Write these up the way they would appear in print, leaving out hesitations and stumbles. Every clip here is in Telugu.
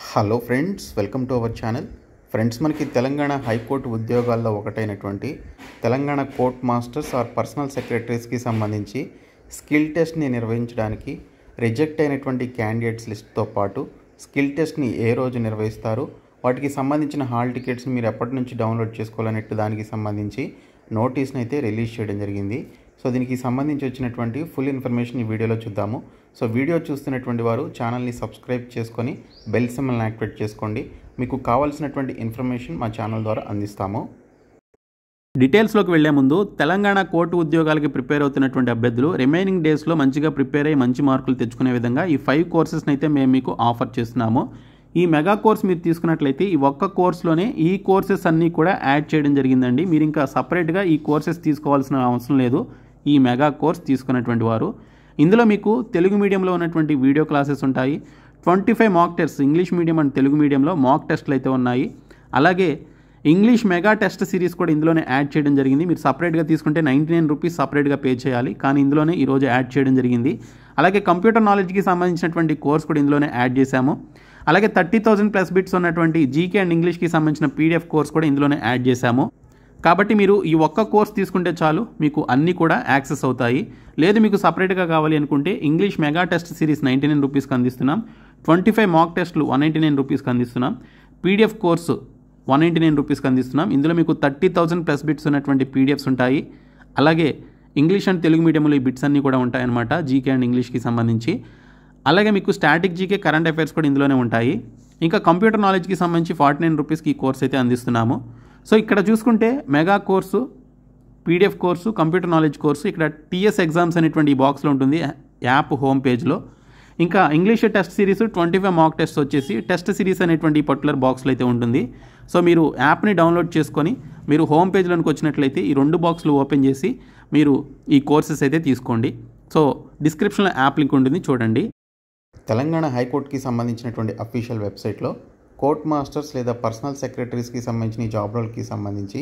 Hello friends, welcome to our channel. Friends, మనకి తెలంగాణ హైకోర్టు ఉద్యోగాల్లో ఒకటైనటువంటి Telangana court masters or personal సెక్రటరీస్కి సంబంధించి స్కిల్ టెస్ట్ని నిర్వహించడానికి రిజెక్ట్ అయినటువంటి క్యాండిడేట్స్ లిస్ట్తో పాటు స్కిల్ టెస్ట్ని ఏ రోజు నిర్వహిస్తారు, వాటికి సంబంధించిన హాల్ టికెట్స్ని మీరు ఎప్పటి నుంచి డౌన్లోడ్ చేసుకోవాలనేట్టు దానికి సంబంధించి నోటీస్ని అయితే రిలీజ్ చేయడం జరిగింది. సో దీనికి సంబంధించి వచ్చినటువంటి ఫుల్ ఇన్ఫర్మేషన్ ఈ వీడియోలో చూద్దాము. సో వీడియో చూస్తున్నటువంటి వారు ఛానల్ని సబ్స్క్రైబ్ చేసుకొని బెల్ సింబల్ని యాక్టివేట్ చేసుకోండి. మీకు కావాల్సినటువంటి ఇన్ఫర్మేషన్ మా ఛానల్ ద్వారా అందిస్తాము. డీటెయిల్స్లోకి వెళ్లే ముందు తెలంగాణ కోర్టు ఉద్యోగాలకి ప్రిపేర్ అవుతున్నటువంటి అభ్యర్థులు రిమైనింగ్ డేస్లో మంచిగా ప్రిపేర్ అయ్యి మంచి మార్కులు తెచ్చుకునే విధంగా ఈ 5 కోర్సెస్ని అయితే మేము మీకు ఆఫర్ చేస్తున్నాము. ఈ మెగా కోర్స్ మీరు తీసుకున్నట్లయితే ఈ ఒక్క కోర్సులోనే ఈ కోర్సెస్ అన్నీ కూడా యాడ్ చేయడం జరిగిందండి. మీరు ఇంకా సపరేట్గా ఈ కోర్సెస్ తీసుకోవాల్సిన అవసరం లేదు. ఈ మెగా కోర్స్ తీసుకున్నటువంటి వారు ఇందులో మీకు తెలుగు మీడియంలో ఉన్నటువంటి వీడియో క్లాసెస్ ఉంటాయి. 25 mock tests English medium and Telugu మీడియంలో మాక్ టెస్ట్లు అయితే ఉన్నాయి. అలాగే ఇంగ్లీష్ మెగా టెస్ట్ సిరీస్ కూడా ఇందులోనే యాడ్ చేయడం జరిగింది. మీరు సపరేట్గా తీసుకుంటే 99 రూపీస్ సపరేట్గా పే చేయాలి, కానీ ఇందులోనే ఈరోజు యాడ్ చేయడం జరిగింది. అలాగే కంప్యూటర్ నాలెడ్జ్కి సంబంధించినటువంటి కోర్స్ కూడా ఇందులోనే యాడ్ చేశాము. అలాగే 30,000 ప్లస్ బిట్స్ ఉన్నటువంటి జీకే అండ్ ఇంగ్లీష్కి సంబంధించిన పీడిఎఫ్ కోర్స్ కూడా ఇందులోనే యాడ్ చేశాము. కాబట్టి మీరు ఈ ఒక్క కోర్స్ తీసుకుంటే చాలు, మీకు అన్నీ కూడా యాక్సెస్ అవుతాయి. లేదు మీకు సపరేట్గా కావాలి అనుకుంటే ఇంగ్లీష్ మెగా టెస్ట్ సిరీస్ 99 రూపీస్కి అందిస్తున్నాం. 25 మాక్ టెస్ట్లు 199 రూపీస్కి అందిస్తున్నాం. పీడిఎఫ్ కోర్సు 199 రూపీస్కి అందిస్తున్నాం. ఇందులో మీకు 30,000 ప్లస్ బిట్స్ ఉన్నటువంటి పీడిఎఫ్స్ ఉంటాయి. అలాగే ఇంగ్లీష్ అండ్ తెలుగు మీడియంలో ఈ బిట్స్ అన్నీ కూడా ఉంటాయన్నమాట, జీకే అండ్ ఇంగ్లీష్కి సంబంధించి. అలాగే మీకు స్టాటిక్ జీకే కరెంట్ అఫైర్స్ కూడా ఇందులోనే ఉంటాయి. ఇంకా కంప్యూటర్ నాలెడ్జ్కి సంబంధించి 49 రూపీస్కి ఈ కోర్స్ అయితే అందిస్తున్నాము. సో ఇక్కడ చూసుకుంటే mega course, PDF course, computer knowledge course, ఇక్కడ టీఎస్ ఎగ్జామ్స్ అనేటువంటి ఈ బాక్స్లో ఉంటుంది యాప్ హోమ్ పేజ్లో. ఇంకా English test series 25 mock test వచ్చేసి టెస్ట్ సిరీస్ అనేటువంటి ఈ పర్టికులర్ బాక్స్లో అయితే ఉంటుంది. సో మీరు యాప్ని డౌన్లోడ్ చేసుకొని మీరు హోమ్ పేజ్లోకి వచ్చినట్లయితే ఈ 2 బాక్స్లు ఓపెన్ చేసి మీరు ఈ కోర్సెస్ అయితే తీసుకోండి. సో డిస్క్రిప్షన్లో యాప్ లింక్ ఉంటుంది, చూడండి. తెలంగాణ హైకోర్టుకి సంబంధించినటువంటి అఫీషియల్ వెబ్సైట్లో కోర్ట్ మాస్టర్స్ లేదా పర్సనల్ సెక్రటరీస్కి సంబంధించిన జాబ్ రోల్కి సంబంధించి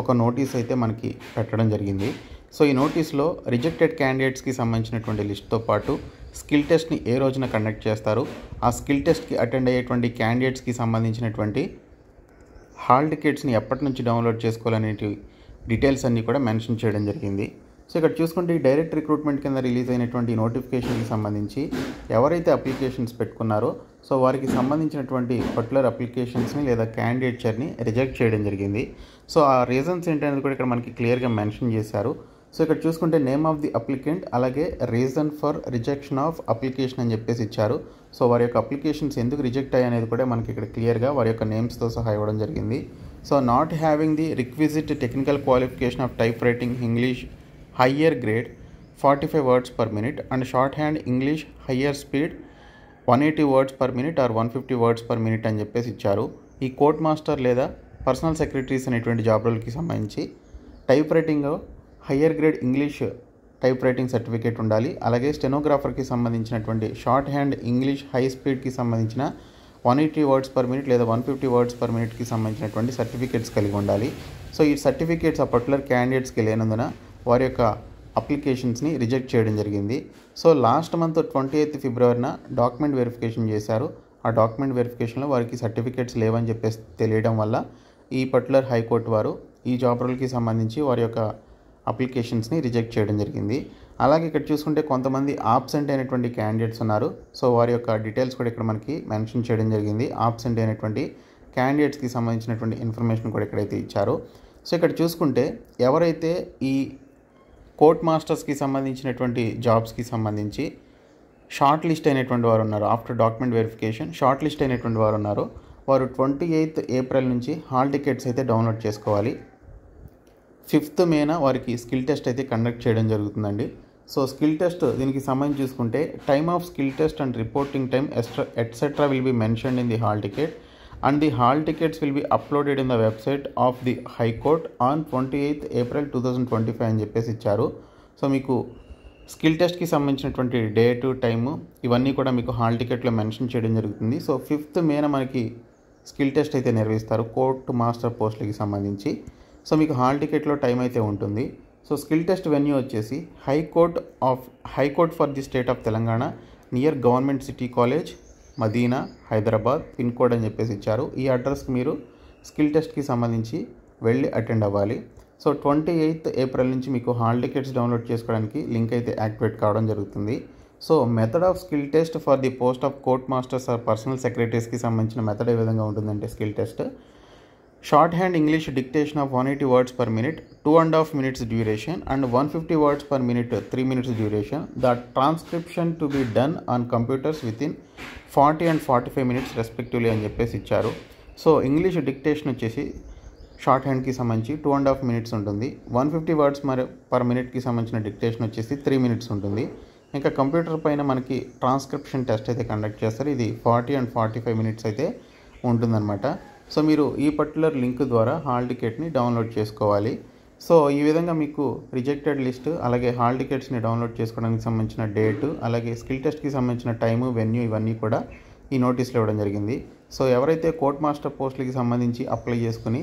ఒక నోటీస్ అయితే మనకి పెట్టడం జరిగింది. సో ఈ నోటీస్లో రిజెక్టెడ్ క్యాండిడేట్స్కి సంబంధించినటువంటి లిస్ట్తో పాటు స్కిల్ టెస్ట్ని ఏ రోజున కండక్ట్ చేస్తారు, ఆ స్కిల్ టెస్ట్కి అటెండ్ అయ్యేటువంటి క్యాండిడేట్స్కి సంబంధించినటువంటి హాల్ టికెట్స్ని ఎప్పటి నుంచి డౌన్లోడ్ చేసుకోవాలనే డీటెయిల్స్ అన్నీ కూడా మెన్షన్ చేయడం జరిగింది. సో ఇక్కడ చూసుకుంటే ఈ డైరెక్ట్ రిక్రూట్మెంట్ కింద రిలీజ్ అయినటువంటి నోటిఫికేషన్కి సంబంధించి ఎవరైతే అప్లికేషన్స్ పెట్టుకున్నారో సో వారికి సంబంధించినటువంటి పర్టికులర్ అప్లికేషన్స్ని లేదా క్యాండిడేచర్ని రిజెక్ట్ చేయడం జరిగింది. సో ఆ రీజన్స్ ఏంటనేది కూడా ఇక్కడ మనకి క్లియర్గా మెన్షన్ చేశారు. సో ఇక్కడ చూసుకుంటే నేమ్ ఆఫ్ ది అప్లికెంట్, అలాగే reason for rejection of application అని చెప్పేసి ఇచ్చారు. సో వారి యొక్క అప్లికేషన్స్ ఎందుకు రిజెక్ట్ అయ్యాయి అనేది కూడా మనకి ఇక్కడ క్లియర్గా వారి యొక్క నేమ్స్తో సహా ఇవ్వడం జరిగింది. So not having the requisite technical qualification of type writing English higher grade 45 words per minute and shorthand English higher speed 180 words per minute or 150 words per minute అని చెప్పేసి ఇచ్చారు. ఈ కోర్ట్ మాస్టర్ లేదా పర్సనల్ సెక్రటరీస్ అనేటువంటి జాబ్ రోల్కి సంబంధించి type writing higher grade English type writing certificate ఉండాలి. అలాగే స్టెనోగ్రాఫర్కి సంబంధించినటువంటి షార్ట్ హ్యాండ్ ఇంగ్లీష్ హై స్పీడ్కి సంబంధించిన 180 వర్డ్స్ పర్ మినిట్ లేదా 150 వర్డ్స్ పర్ మినిట్కి సంబంధించినటువంటి సర్టిఫికేట్స్ కలిగి ఉండాలి. సో ఈ సర్టిఫికేట్స్ ఆ పర్టికులర్ క్యాండిడేట్స్కి లేనందున వారి యొక్క అప్లికేషన్స్ని రిజెక్ట్ చేయడం జరిగింది. సో లాస్ట్ మంత్ 28 ఫిబ్రవరిన డాక్యుమెంట్ వెరిఫికేషన్ చేశారు. ఆ డాక్యుమెంట్ వెరిఫికేషన్లో వారికి సర్టిఫికేట్స్ లేవని చెప్పేసి తెలియడం వల్ల ఈ పర్టికులర్ హైకోర్టు వారు ఈ జాబ్ రోల్కి సంబంధించి వారి యొక్క అప్లికేషన్స్ని రిజెక్ట్ చేయడం జరిగింది. అలాగే ఇక్కడ చూసుకుంటే కొంతమంది ఆబ్సెంట్ అయినటువంటి క్యాండిడేట్స్ ఉన్నారు. సో వారి యొక్క డీటెయిల్స్ కూడా ఇక్కడ మనకి మెన్షన్ చేయడం జరిగింది. ఆబ్సెంట్ అయినటువంటి క్యాండిడేట్స్కి సంబంధించినటువంటి ఇన్ఫర్మేషన్ కూడా ఇక్కడైతే ఇచ్చారు. సో ఇక్కడ చూసుకుంటే ఎవరైతే ఈ కోర్ట్ మాస్టర్స్కి సంబంధించినటువంటి జాబ్స్కి సంబంధించి షార్ట్ లిస్ట్ అయినటువంటి వారు ఉన్నారు, after document verification short list అయినటువంటి వారు ఉన్నారు, వారు 28 ఏప్రిల్ నుంచి హాల్ టికెట్స్ అయితే డౌన్లోడ్ చేసుకోవాలి. 5th మేన వారికి స్కిల్ టెస్ట్ అయితే కండక్ట్ చేయడం జరుగుతుందండి. సో స్కిల్ టెస్ట్ దీనికి సంబంధించి చూసుకుంటే time of skill test and reporting time etcetera will be mentioned in the hall ticket and the hall tickets will be uploaded in the website of the High Court on 28th April 2025 అని చెప్పేసి ఇచ్చారు. సో మీకు స్కిల్ టెస్ట్కి సంబంధించినటువంటి డేటు టైము ఇవన్నీ కూడా మీకు హాల్ టికెట్లో మెన్షన్ చేయడం జరుగుతుంది. సో 5th మేన మనకి స్కిల్ టెస్ట్ అయితే నిర్వహిస్తారు కోర్ట్ మాస్టర్ పోస్టులకి సంబంధించి. సో మీకు హాల్ టికెట్లో టైం అయితే ఉంటుంది. సో స్కిల్ టెస్ట్ వెన్యూ వచ్చేసి high court for the state of Telangana near government city college Madina, Hyderabad, pin code అని చెప్పేసి ఇచ్చారు. ఈ అడ్రస్కి మీరు స్కిల్ టెస్ట్కి సంబంధించి వెళ్ళి అటెండ్ అవ్వాలి. సో 28th ఏప్రిల్ నుంచి మీకు హాల్ టికెట్స్ డౌన్లోడ్ చేసుకోవడానికి లింక్ అయితే యాక్టివేట్ కావడం జరుగుతుంది. So method of skill test for the post of court masters or personal సెక్రటరీస్కి సంబంధించిన మెథడ్ ఏ విధంగా ఉంటుందంటే skill test shorthand English dictation of 180 words per minute 2.5 minutes duration and 150 words per minute 3 minutes duration. The transcription to be done on computers within 40 and 45 minutes respectively అని చెప్పేసి ఇచ్చారు. సో ఇంగ్లీష్ డిక్టేషన్ వచ్చేసి షార్ట్ హ్యాండ్కి సంబంధించి 2.5 minutes ఉంటుంది. 150 words per minuteకి సంబంధించిన డిక్టేషన్ వచ్చేసి 3 minutes ఉంటుంది. ఇంకా కంప్యూటర్ పైన మనకి ట్రాన్స్క్రిప్షన్ టెస్ట్ అయితే కండక్ట్ చేస్తారు. ఇది 40 and 45 minutes అయితే ఉంటుందన్నమాట. సో మీరు ఈ పర్టికులర్ లింక్ ద్వారా హాల్ టికెట్ని డౌన్లోడ్ చేసుకోవాలి. సో ఈ విధంగా మీకు రిజెక్టెడ్ లిస్ట్ అలాగే హాల్ టికెట్స్ని డౌన్లోడ్ చేసుకోవడానికి సంబంధించిన డేటు అలాగే స్కిల్ టెస్ట్కి సంబంధించిన టైము వెన్యూ ఇవన్నీ కూడా ఈ నోటీస్లో ఇవ్వడం జరిగింది. సో ఎవరైతే కోర్ట్ మాస్టర్ పోస్టులకి సంబంధించి అప్లై చేసుకుని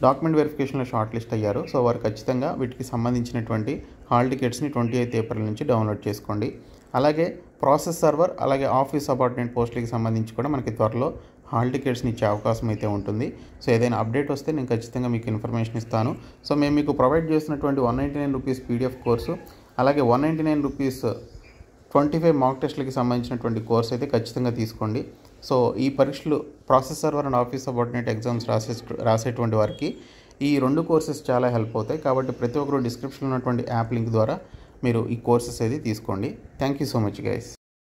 డాక్యుమెంట్ వెరిఫికేషన్లో షార్ట్ లిస్ట్ అయ్యారో సో వారు ఖచ్చితంగా వీటికి సంబంధించినటువంటి హాల్ టికెట్స్ని 28th ఏప్రిల్ నుంచి డౌన్లోడ్ చేసుకోండి. అలాగే ప్రాసెస్ సర్వర్ అలాగే ఆఫీస్ సబార్డినేట్ పోస్టులకి సంబంధించి కూడా మనకి త్వరలో హాల్ టికెట్స్ని ఇచ్చే అవకాశం అయితే ఉంటుంది. సో ఏదైనా అప్డేట్ వస్తే నేను ఖచ్చితంగా మీకు ఇన్ఫర్మేషన్ ఇస్తాను. సో మేము మీకు ప్రొవైడ్ చేస్తున్నటువంటి 199 రూపీస్ పీడిఎఫ్ కోర్సు అలాగే 199 రూపీస్ 25 మాక్ టెస్ట్లకి సంబంధించినటువంటి కోర్స్ అయితే ఖచ్చితంగా తీసుకోండి. సో ఈ పరీక్షలు process server and office subordinate exams రాసేటువంటి వారికి ఈ 2 కోర్సెస్ చాలా హెల్ప్ అవుతాయి. కాబట్టి ప్రతి ఒక్కరు డిస్క్రిప్షన్లో ఉన్నటువంటి యాప్ లింక్ ద్వారా మీరు ఈ కోర్సెస్ అయితే తీసుకోండి. Thank you so much guys.